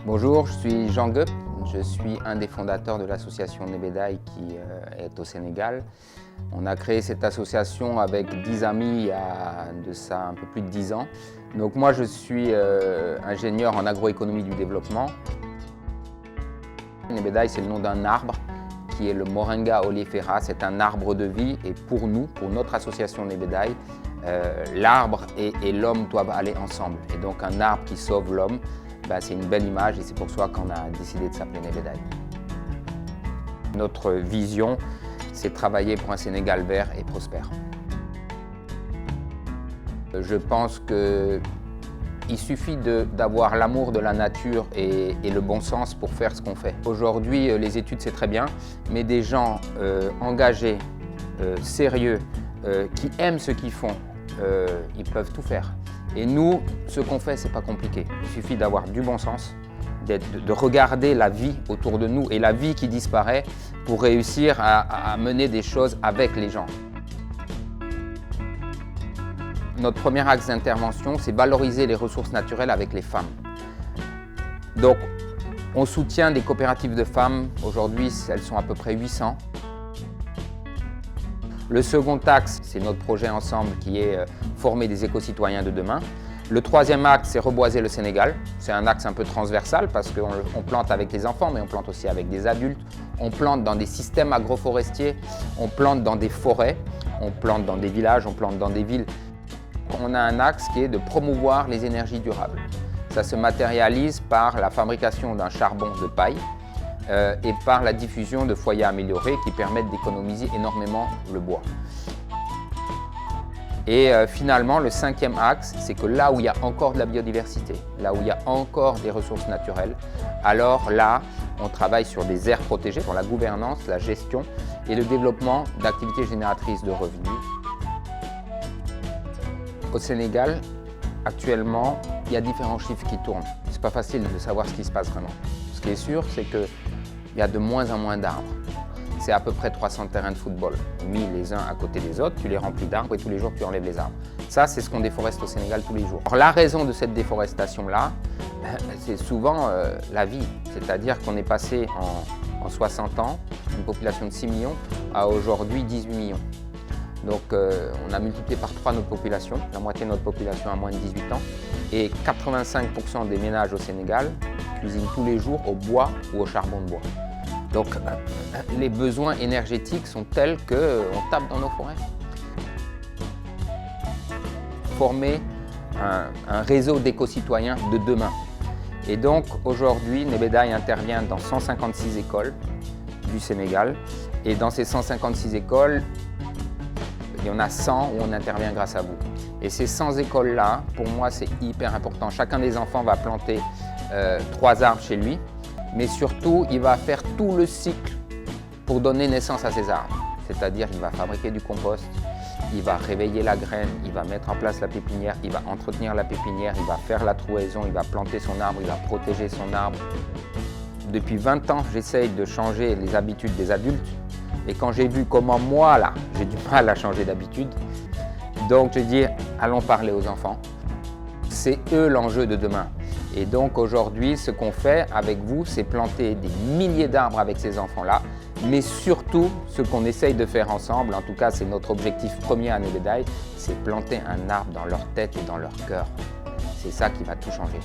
Bonjour, je suis Jean Gueup, je suis un des fondateurs de l'association Nebedaï qui est au Sénégal. On a créé cette association avec 10 amis il y a de ça un peu plus de 10 ans. Donc moi je suis ingénieur en agroéconomie du développement. Nebedaï, c'est le nom d'un arbre qui est le Moringa oleifera. C'est un arbre de vie et pour nous, pour notre association Nebedaï, l'arbre et l'homme doivent aller ensemble. Et donc un arbre qui sauve l'homme, c'est une belle image et c'est pour ça qu'on a décidé de s'appeler Nebedaï. Notre vision, c'est travailler pour un Sénégal vert et prospère. Je pense qu'il suffit d'avoir l'amour de la nature et le bon sens pour faire ce qu'on fait. Aujourd'hui, les études, c'est très bien, mais des gens engagés, sérieux, qui aiment ce qu'ils font, ils peuvent tout faire. Et nous, ce qu'on fait, c'est pas compliqué. Il suffit d'avoir du bon sens, de regarder la vie autour de nous et la vie qui disparaît pour réussir à mener des choses avec les gens. Notre premier axe d'intervention, c'est valoriser les ressources naturelles avec les femmes. Donc, on soutient des coopératives de femmes. Aujourd'hui, elles sont à peu près 800. Le second axe, c'est notre projet ensemble qui est former des éco-citoyens de demain. Le troisième axe, c'est reboiser le Sénégal. C'est un axe un peu transversal parce qu'on plante avec les enfants, mais on plante aussi avec des adultes. On plante dans des systèmes agroforestiers, on plante dans des forêts, on plante dans des villages, on plante dans des villes. On a un axe qui est de promouvoir les énergies durables. Ça se matérialise par la fabrication d'un charbon de paille et par la diffusion de foyers améliorés qui permettent d'économiser énormément le bois. Et finalement, le cinquième axe, c'est que là où il y a encore de la biodiversité, là où il y a encore des ressources naturelles, alors là, on travaille sur des aires protégées, sur la gouvernance, la gestion et le développement d'activités génératrices de revenus. Au Sénégal, actuellement, il y a différents chiffres qui tournent. C'est pas facile de savoir ce qui se passe vraiment. Ce qui est sûr, c'est qu'il y a de moins en moins d'arbres. C'est à peu près 300 terrains de football, mis les uns à côté des autres, tu les remplis d'arbres et tous les jours tu enlèves les arbres. Ça, c'est ce qu'on déforeste au Sénégal tous les jours. Alors, la raison de cette déforestation-là, c'est souvent la vie. C'est-à-dire qu'on est passé en 60 ans, une population de 6 millions, à aujourd'hui 18 millions. Donc on a multiplié par 3 notre population, la moitié de notre population a moins de 18 ans. Et 85% des ménages au Sénégal cuisinent tous les jours au bois ou au charbon de bois. Donc les besoins énergétiques sont tels qu'on tape dans nos forêts. Former un réseau d'éco-citoyens de demain. Et donc aujourd'hui, Nebedaï intervient dans 156 écoles du Sénégal. Et dans ces 156 écoles, il y en a 100 où on intervient grâce à vous. Et ces 100 écoles-là, pour moi, c'est hyper important. Chacun des enfants va planter 3 arbres chez lui, mais surtout, il va faire tout le cycle pour donner naissance à ces arbres. C'est-à-dire, il va fabriquer du compost, il va réveiller la graine, il va mettre en place la pépinière, il va entretenir la pépinière, il va faire la trouaison, il va planter son arbre, il va protéger son arbre. Depuis 20 ans, j'essaye de changer les habitudes des adultes. Et quand j'ai vu comment moi, là, j'ai du mal à changer d'habitude, donc j'ai dit, allons parler aux enfants. C'est eux l'enjeu de demain. Et donc aujourd'hui, ce qu'on fait avec vous, c'est planter des milliers d'arbres avec ces enfants-là, mais surtout, ce qu'on essaye de faire ensemble, en tout cas c'est notre objectif premier à Nebedaï, c'est planter un arbre dans leur tête et dans leur cœur. C'est ça qui va tout changer.